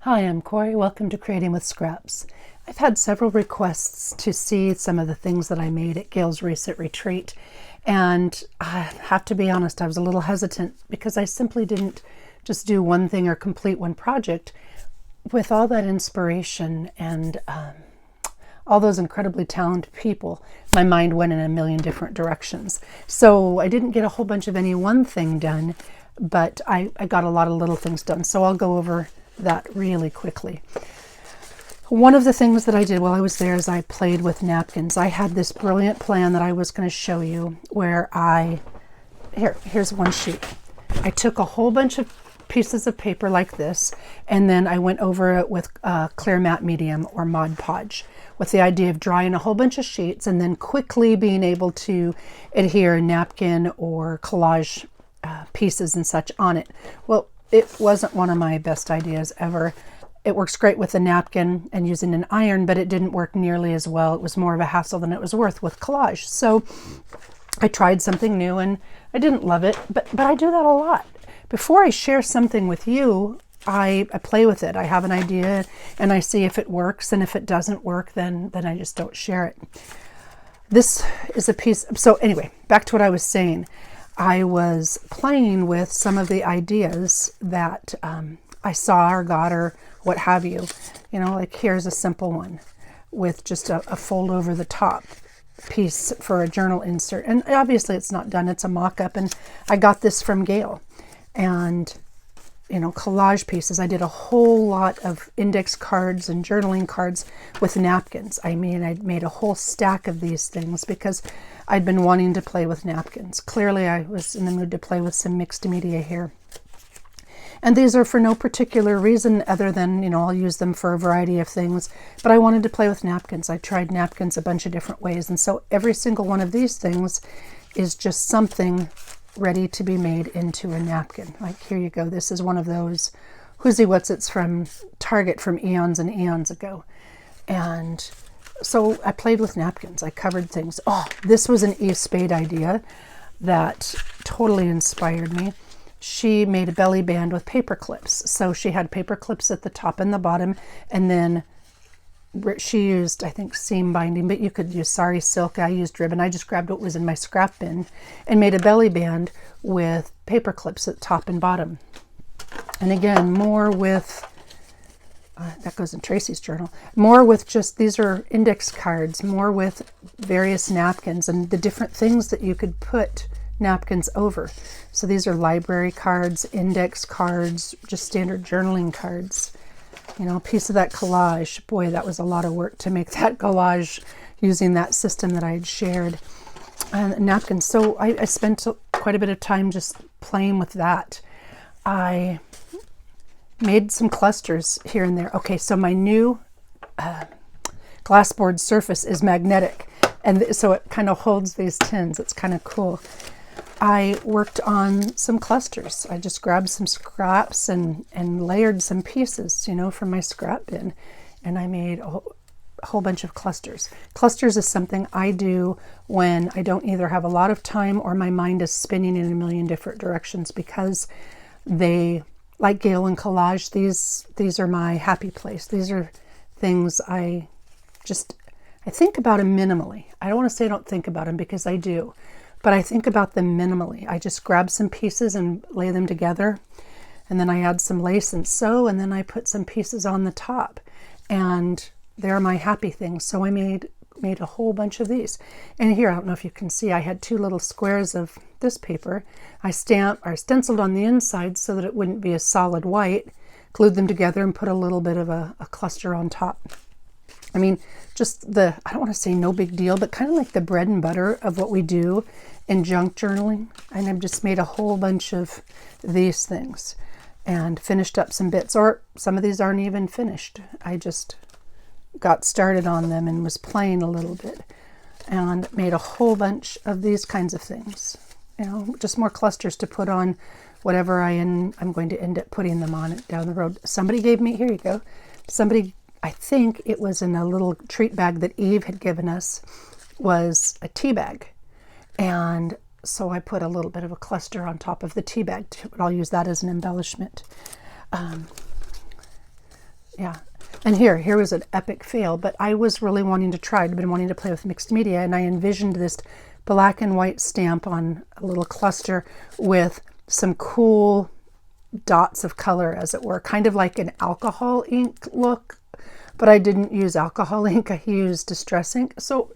Hi, I'm Corey. Welcome to Creating with Scraps. I've had several requests to see some of the things that I made at Gail's recent retreat, and I have to be honest, I was a little hesitant because I simply didn't just do one thing or complete one project. With all that inspiration and all those incredibly talented people, my mind went in a million different directions. So I didn't get a whole bunch of any one thing done, but I got a lot of little things done. So I'll go over that really quickly. One of the things that I did while I was there is I played with napkins. I had this brilliant plan that I was going to show you where here's one sheet. I took a whole bunch of pieces of paper like this, and then I went over it with clear matte medium or Mod Podge with the idea of drawing a whole bunch of sheets and then quickly being able to adhere a napkin or collage pieces and such on it. Well, it wasn't one of my best ideas ever. It works great with a napkin and using an iron, but it didn't work nearly as well. It was more of a hassle than it was worth with collage. So I tried something new and I didn't love it, but I do that a lot. Before I share something with you, I play with it. I have an idea and I see if it works, and if it doesn't work, then I just don't share it. This is a piece. So anyway, back to what I was saying. I was playing with some of the ideas that I saw or got or what have you. You know, like here's a simple one with just a fold over the top piece for a journal insert. And obviously it's not done, it's a mock-up. And I got this from Gail. And, you know, collage pieces. I did a whole lot of index cards and journaling cards with napkins. I mean, I made a whole stack of these things because I'd been wanting to play with napkins. Clearly, I was in the mood to play with some mixed media here. And these are for no particular reason other than, you know, I'll use them for a variety of things. But I wanted to play with napkins. I tried napkins a bunch of different ways. And so every single one of these things is just something ready to be made into a napkin. Like here you go. This is one of those Whoosy Whatsits from Target from eons and eons ago. And so I played with napkins. I covered things. Oh, this was an Eve Spade idea that totally inspired me. She made a belly band with paper clips. So she had paper clips at the top and the bottom, and then she used, I think, seam binding, but you could use sari silk. I used ribbon. I just grabbed what was in my scrap bin and made a belly band with paper clips at top and bottom. And again, more with that goes in Tracy's journal. More with just, these are index cards, more with various napkins and the different things that you could put napkins over. So these are library cards, index cards, just standard journaling cards. You know, a piece of that collage. Boy, that was a lot of work to make that collage using that system that I had shared. And napkins. So I spent quite a bit of time just playing with that. I made some clusters here and there. Okay, so my new glassboard surface is magnetic, and so it kind of holds these tins. It's kind of cool. I worked on some clusters. I just grabbed some scraps and layered some pieces, you know, from my scrap bin, and I made a whole bunch of clusters. Clusters is something I do when I don't either have a lot of time or my mind is spinning in a million different directions, because they, like Gail and collage, these are my happy place. These are things I think about them minimally. I don't want to say I don't think about them, because I do, but I think about them minimally. I just grab some pieces and lay them together, and then I add some lace and sew, and then I put some pieces on the top, and they're my happy things. So I made a whole bunch of these. And here, I don't know if you can see, I had two little squares of this paper. I stenciled on the inside so that it wouldn't be a solid white, glued them together and put a little bit of a cluster on top. I mean, just I don't want to say no big deal, but kind of like the bread and butter of what we do in junk journaling. And I've just made a whole bunch of these things and finished up some bits, or some of these aren't even finished. I just got started on them and was playing a little bit and made a whole bunch of these kinds of things. You know, just more clusters to put on whatever I'm going to end up putting them on it down the road. Somebody gave me, here you go, I think it was in a little treat bag that Eve had given us, was a tea bag. And so I put a little bit of a cluster on top of the tea bag too, but I'll use that as an embellishment. Yeah. And here was an epic fail, but I was really wanting to try. I'd been wanting to play with mixed media, and I envisioned this black and white stamp on a little cluster with some cool dots of color, as it were, kind of like an alcohol ink look, but I didn't use alcohol ink. I used distress ink. So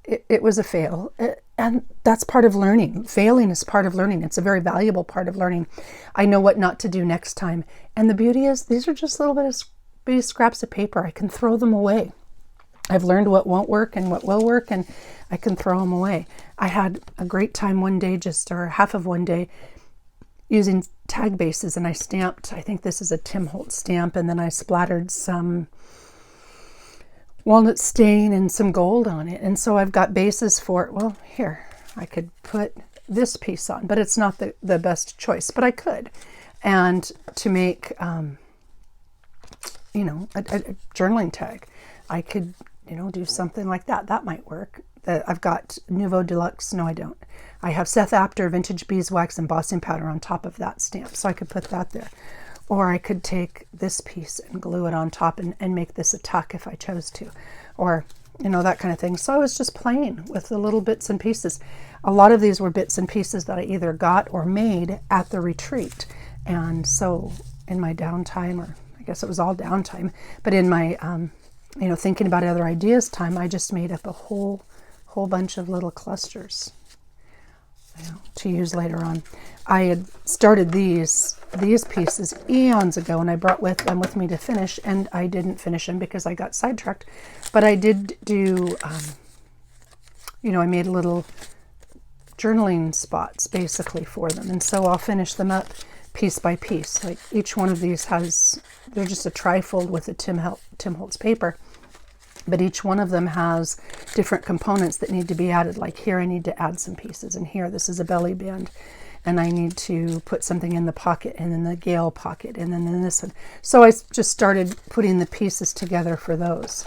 it was a fail. And that's part of learning. Failing is part of learning. It's a very valuable part of learning. I know what not to do next time. And the beauty is these are just little bitty scraps of paper. I can throw them away. I've learned what won't work and what will work, and I can throw them away. I had a great time one day, or half of one day, using tag bases, and I stamped, I think this is a Tim Holtz stamp, and then I splattered some walnut stain and some gold on it. And so I've got bases for it. Well, here, I could put this piece on, but it's not the best choice, but I could. And to make, a journaling tag, I could, do something like that. That might work. I've got Nouveau Deluxe. No, I don't. I have Seth Apter Vintage Beeswax Embossing Powder on top of that stamp, so I could put that there. Or I could take this piece and glue it on top and make this a tuck if I chose to, or, that kind of thing. So I was just playing with the little bits and pieces. A lot of these were bits and pieces that I either got or made at the retreat. And so in my downtime, or I guess it was all downtime, but in my, thinking about other ideas time, I just made up a whole bunch of little clusters to use later on. I had started these pieces eons ago, and I brought them with me to finish, and I didn't finish them because I got sidetracked. But I did do, I made little journaling spots basically for them, and so I'll finish them up piece by piece. Like each one of these they're just a trifold with a Tim Holtz paper. But each one of them has different components that need to be added. Like here I need to add some pieces, and here this is a belly band, and I need to put something in the pocket, and then the Gale pocket, and then this one. So I just started putting the pieces together for those.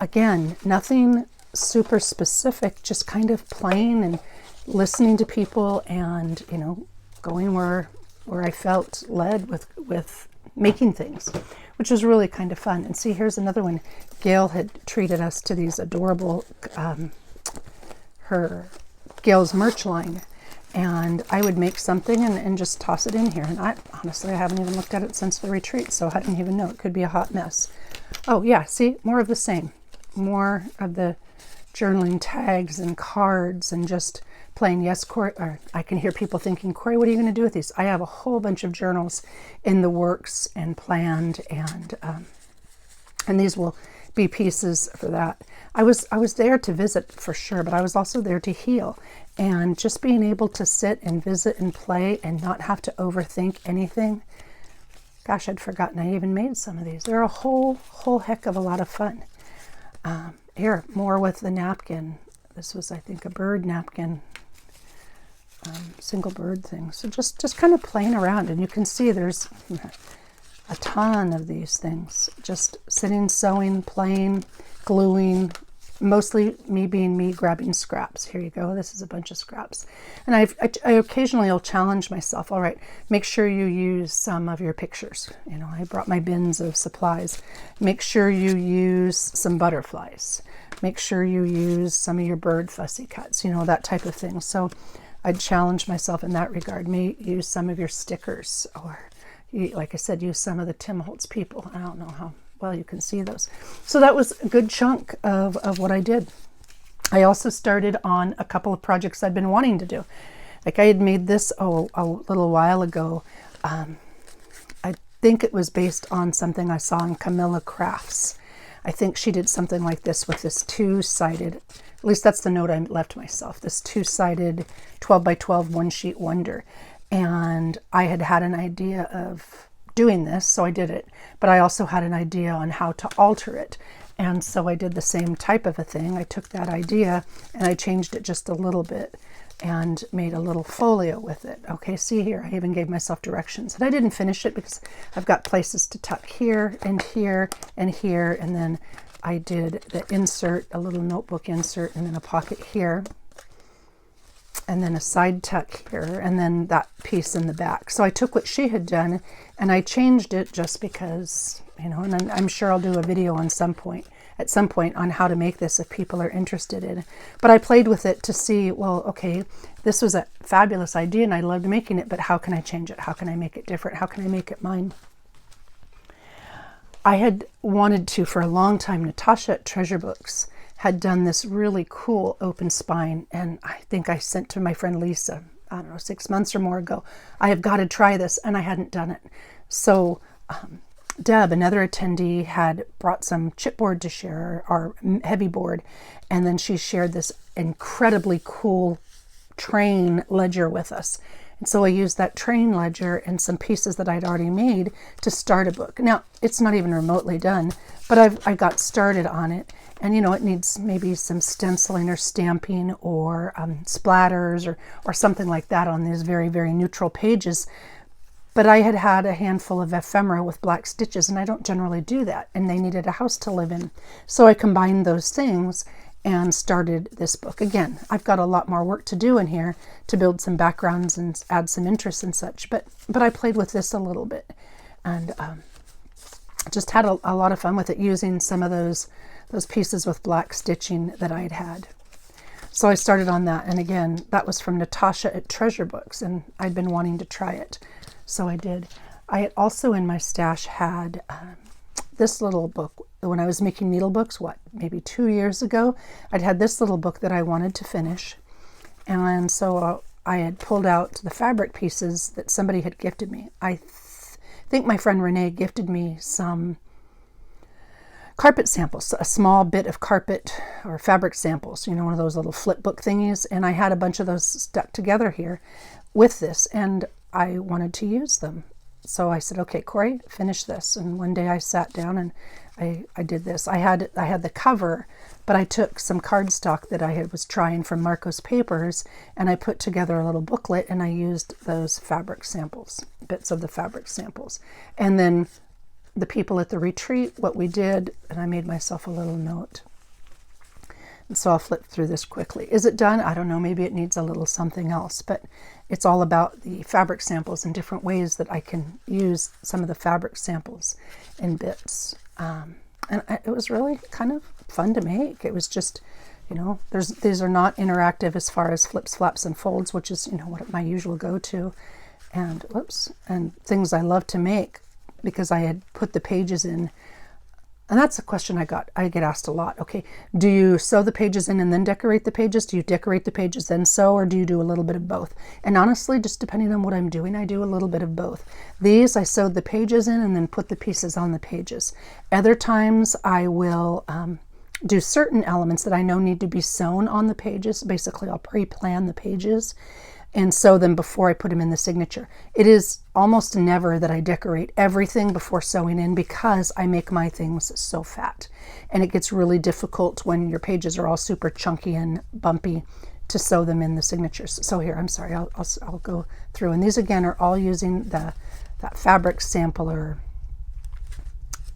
Again, nothing super specific, just kind of playing and listening to people, and going where I felt led with making things, which was really kind of fun. And see, here's another one. Gail had treated us to these adorable, her Gail's merch line, and I would make something and just toss it in here. And I haven't even looked at it since the retreat, so I didn't even know. It could be a hot mess. Oh yeah, see, more of the same. More of the journaling tags and cards and just playing. Yes, Corey, or I can hear people thinking, Corey, what are you going to do with these? I have a whole bunch of journals in the works and planned, and these will be pieces for that. I was there to visit for sure, but I was also there to heal, and just being able to sit and visit and play and not have to overthink anything. Gosh, I'd forgotten I even made some of these. They're a whole heck of a lot of fun. Here, more with the napkin. This was, I think, a bird napkin, single bird thing. So just kind of playing around, and you can see there's a ton of these things. Just sitting, sewing, playing, gluing, mostly me grabbing scraps. Here you go. This is a bunch of scraps. And I occasionally will challenge myself. All right, make sure you use some of your pictures. I brought my bins of supplies. Make sure you use some butterflies. Make sure you use some of your bird fussy cuts, that type of thing. So I'd challenge myself in that regard. May use some of your stickers, or like I said, use some of the Tim Holtz people. I don't know how well you can see those. So that was a good chunk of what I did. I also started on a couple of projects I'd been wanting to do. Like I had made this a little while ago. I think it was based on something I saw in Camilla Crafts. I think she did something like this with this two-sided, at least that's the note I left myself, this two-sided 12 by 12 one-sheet wonder. And I had an idea of doing this, so I did it. But I also had an idea on how to alter it. And so I did the same type of a thing. I took that idea and I changed it just a little bit and made a little folio with it. Okay, see here, I even gave myself directions. And I didn't finish it because I've got places to tuck here and here and here. And then I did the insert, a little notebook insert, and then a pocket here, and then a side tuck here, and then that piece in the back. So I took what she had done And I changed it just because, you know, and I'm sure I'll do a video on at some point on how to make this if people are interested in it. But I played with it to see, well, okay, this was a fabulous idea and I loved making it, but how can I change it? How can I make it different? How can I make it mine? I had wanted to for a long time. Natasha at Treasure Books had done this really cool open spine, and I think I sent to my friend Lisa, I don't know, 6 months or more ago, I have got to try this, and I hadn't done it. So Deb, another attendee, had brought some chipboard to share, our heavy board, and then she shared this incredibly cool train ledger with us. And so I used that train ledger and some pieces that I'd already made to start a book. Now, it's not even remotely done, but I got started on it. And, you know, it needs maybe some stenciling or stamping or splatters or something like that on these very, very neutral pages. But I had had a handful of ephemera with black stitches, and I don't generally do that. And they needed a house to live in. So I combined those things and started this book. Again, I've got a lot more work to do in here to build some backgrounds and add some interest and such, but I played with this a little bit and just had a lot of fun with it, using some of those pieces with black stitching that I'd had. So I started on that, and again, that was from Natasha at Treasure Books, and I'd been wanting to try it, so I did. I had also in my stash had this little book. When I was making needle books, maybe 2 years ago, I'd had this little book that I wanted to finish. And so I had pulled out the fabric pieces that somebody had gifted me. I think my friend Renee gifted me some carpet samples, a small bit of carpet or fabric samples, you know, one of those little Flipbook thingies. And I had a bunch of those stuck together here with this, and I wanted to use them. So I said, okay, Corey, finish this. And one day I sat down and I did this. I had the cover, but I took some cardstock that I was trying from Marco's Papers, and I put together a little booklet, and I used those fabric samples, bits of the fabric samples. And then the people at the retreat, what we did, and I made myself a little note. And so I'll flip through this quickly. Is it done? I don't know. Maybe it needs a little something else, but it's all about the fabric samples and different ways that I can use some of the fabric samples in bits. And it was really kind of fun to make. It was just, you know, these are not interactive as far as flips, flaps, and folds, which is, you know, what my usual go-to. And and things I love to make because I had put the pages in. And that's a question I get asked a lot. Okay, do you sew the pages in and then decorate the pages? Do you decorate the pages then sew, or do you do a little bit of both? And honestly, just depending on what I'm doing, I do a little bit of both. These, I sewed the pages in and then put the pieces on the pages. Other times I will do certain elements that I know need to be sewn on the pages. Basically, I'll pre-plan the pages and sew them before I put them in the signature. It is almost never that I decorate everything before sewing in because I make my things so fat. And it gets really difficult when your pages are all super chunky and bumpy to sew them in the signatures. So here, I'm sorry, I'll go through. And these again are all using that fabric sampler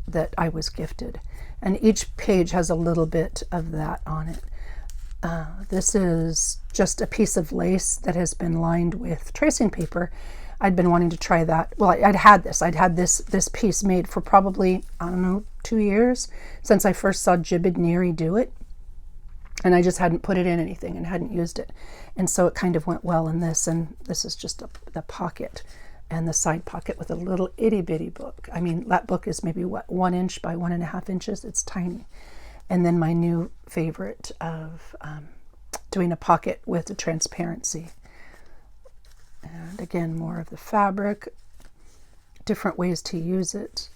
that I was gifted. And each page has a little bit of that on it. This is just a piece of lace that has been lined with tracing paper. I'd been wanting to try that. Well, I'd had this piece made for probably, I don't know, 2 years since I first saw Jibid Neri do it. And I just hadn't put it in anything and hadn't used it. And so it kind of went well in this. And this is just the pocket and the side pocket with a little itty bitty book. I mean, that book is maybe 1 inch by 1.5 inches. It's tiny. And then my new favorite of doing a pocket with the transparency. And again, more of the fabric, different ways to use it.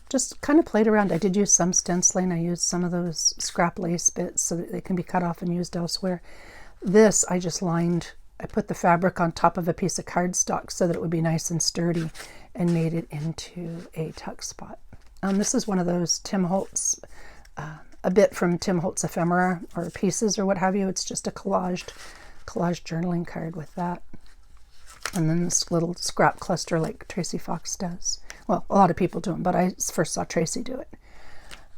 Just kind of played around. I did use some stenciling. I used some of those scrap lace bits so that they can be cut off and used elsewhere. This I just lined. I put the fabric on top of a piece of cardstock so that it would be nice and sturdy, and made it into a tuck spot. This is one of those Tim Holtz, a bit from Tim Holtz ephemera or pieces or what have you. It's just a collage journaling card with that. And then this little scrap cluster like Tracy Fox does. Well, a lot of people do them, but I first saw Tracy do it.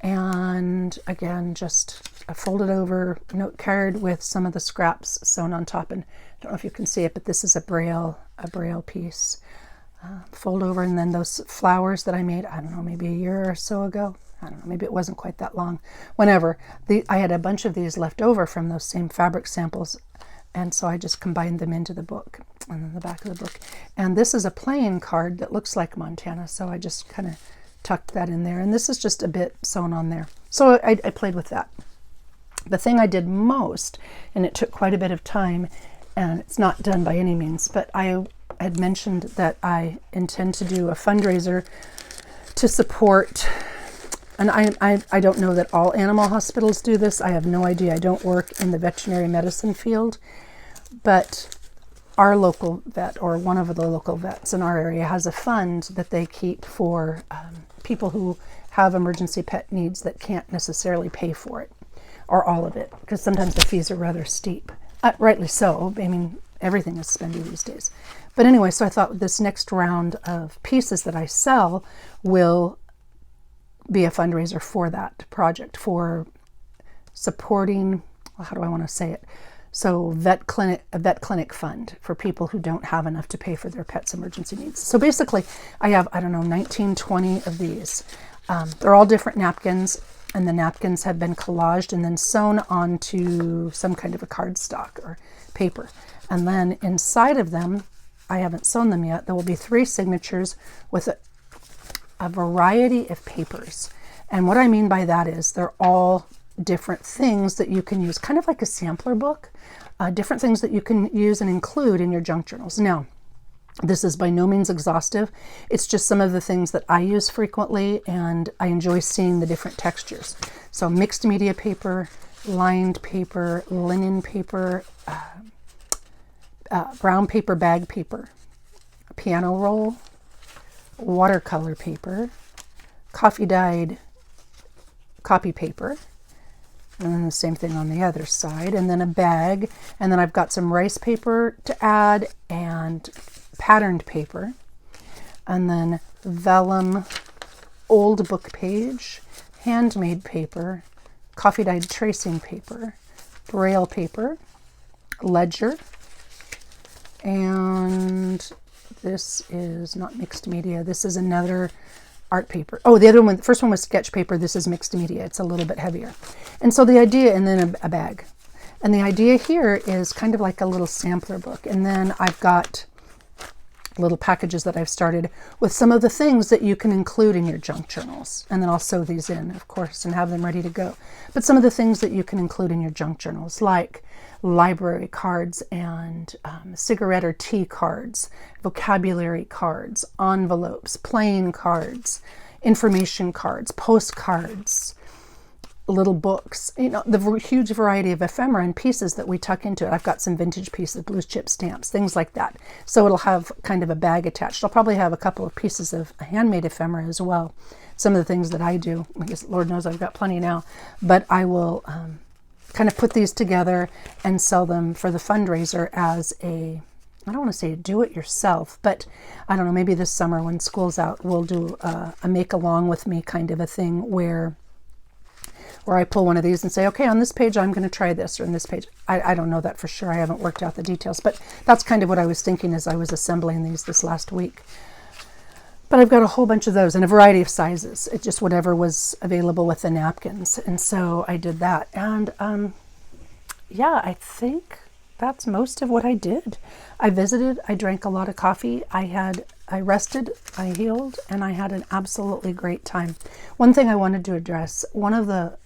And again, just a folded over note card with some of the scraps sewn on top. And I don't know if you can see it, but this is a braille piece. Fold over, and then those flowers that I made, I don't know, maybe a year or so ago. I don't know, maybe it wasn't quite that long. Whenever. I had a bunch of these left over from those same fabric samples, and so I just combined them into the book, and then the back of the book. And this is a plain card that looks like Montana, so I just kind of tucked that in there. And this is just a bit sewn on there. So I played with that. The thing I did most, and it took quite a bit of time, and it's not done by any means, but I had mentioned that I intend to do a fundraiser to support, and I don't know that all animal hospitals do this. I have no idea. I don't work in the veterinary medicine field, but our local vet, or one of the local vets in our area, has a fund that they keep for people who have emergency pet needs that can't necessarily pay for it, or all of it, because sometimes the fees are rather steep. Rightly so. I mean, everything is spendy these days. But anyway, so I thought this next round of pieces that I sell will be a fundraiser for that project, for supporting, how do I want to say it? So a vet clinic fund for people who don't have enough to pay for their pet's emergency needs. So basically I have, I don't know, 19, 20 of these. They're all different napkins, and the napkins have been collaged and then sewn onto some kind of a cardstock or paper. And then inside of them, I haven't sewn them yet, there will be 3 signatures with a variety of papers. And what I mean by that is they're all different things that you can use, kind of like a sampler book, different things that you can use and include in your junk journals. Now, this is by no means exhaustive. It's just some of the things that I use frequently, and I enjoy seeing the different textures. So mixed media paper, lined paper, linen paper, brown paper bag paper, piano roll, watercolor paper, coffee dyed copy paper, and then the same thing on the other side, and then a bag, and then I've got some rice paper to add, and patterned paper, and then vellum old book page, handmade paper, coffee dyed tracing paper, braille paper, ledger, and this is not mixed media. This is another art paper. Oh, the other one, the first one was sketch paper. This is mixed media. It's a little bit heavier. And so the idea, and then a bag. And the idea here is kind of like a little sampler book. And then I've got little packages that I've started with some of the things that you can include in your junk journals. And then I'll sew these in, of course, and have them ready to go. But some of the things that you can include in your junk journals, like library cards and cigarette or tea cards, vocabulary cards, envelopes, playing cards, information cards, postcards, little books, you know, the huge variety of ephemera and pieces that we tuck into it. I've got some vintage pieces, blue chip stamps, things like that. So it'll have kind of a bag attached. I'll probably have a couple of pieces of handmade ephemera as well. Some of the things that I do, I guess Lord knows I've got plenty now, but I will kind of put these together and sell them for the fundraiser as a, I don't want to say do it yourself, but I don't know, maybe this summer when school's out, we'll do a make along with me kind of a thing where I pull one of these and say, okay, on this page, I'm going to try this, or on this page. I don't know that for sure. I haven't worked out the details, but that's kind of what I was thinking as I was assembling these this last week. But I've got a whole bunch of those in a variety of sizes. It's just whatever was available with the napkins. And so I did that. And yeah, I think that's most of what I did. I visited, I drank a lot of coffee. I rested, I healed, and I had an absolutely great time. One thing I wanted to address, one of the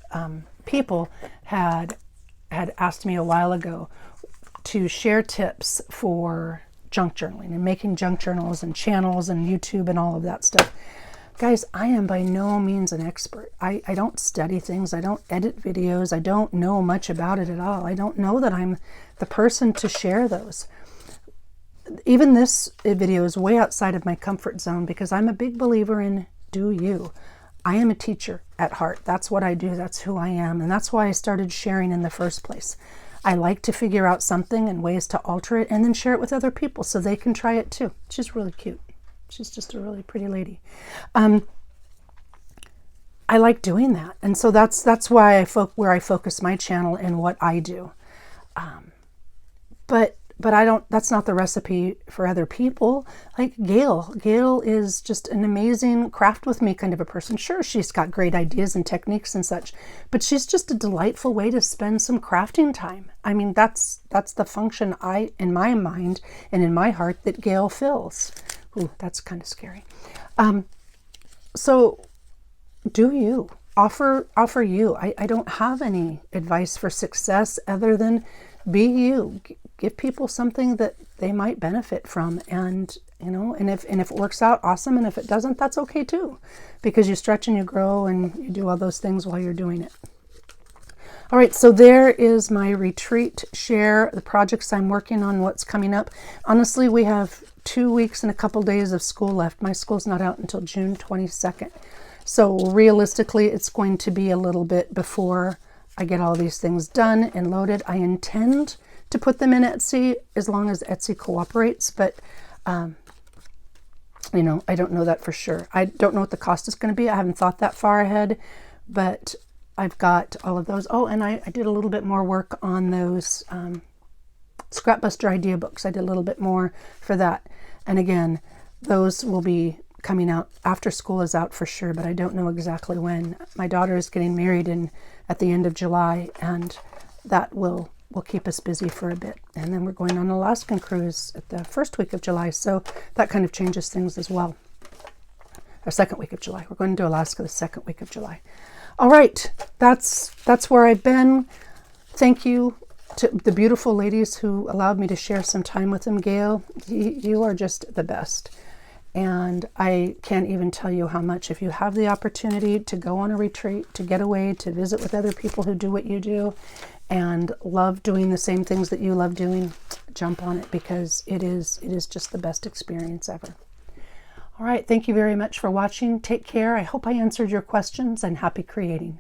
people had asked me a while ago to share tips for junk journaling and making junk journals and channels and YouTube and all of that stuff. Guys, I am by no means an expert. I don't study things. I don't edit videos. I don't know much about it at all. I don't know that I'm the person to share those. Even this video is way outside of my comfort zone because I'm a big believer in do you. I am a teacher at heart. That's what I do. That's who I am. And that's why I started sharing in the first place. I like to figure out something and ways to alter it and then share it with other people so they can try it too. She's really cute. She's just a really pretty lady. I like doing that. And so that's why where I focus my channel and what I do. But I don't, that's not the recipe for other people. Like Gail is just an amazing craft with me kind of a person. Sure, she's got great ideas and techniques and such, but she's just a delightful way to spend some crafting time. I mean, that's the function in my mind and in my heart, that Gail fills. Ooh, that's kind of scary. So do you offer you. I don't have any advice for success other than be you. Give people something that they might benefit from, and and if it works out, awesome, and if it doesn't, that's okay too, because you stretch and you grow and you do all those things while you're doing it. All right, so there is my retreat share, the projects I'm working on, what's coming up. Honestly, we have 2 weeks and a couple days of school left. My school's not out until June 22nd. So realistically, it's going to be a little bit before I get all these things done and loaded. I intend to put them in Etsy as long as Etsy cooperates, but I don't know that for sure. I don't know what the cost is going to be. I haven't thought that far ahead, but I've got all of those. Oh, and I did a little bit more work on those Scrapbuster idea books. I did a little bit more for that. And again, those will be coming out after school is out for sure, but I don't know exactly when. My daughter is getting married at the end of July, and that will keep us busy for a bit. And then we're going on an Alaskan cruise at the first week of July, so that kind of changes things as well. Or second week of July. We're going to Alaska the second week of July. All right, that's where I've been. Thank you to the beautiful ladies who allowed me to share some time with them. Gail, you are just the best. And I can't even tell you how much, if you have the opportunity to go on a retreat, to get away, to visit with other people who do what you do and love doing the same things that you love doing, jump on it, because it is just the best experience ever. All right, thank you very much for watching. Take care. I hope I answered your questions, and happy creating.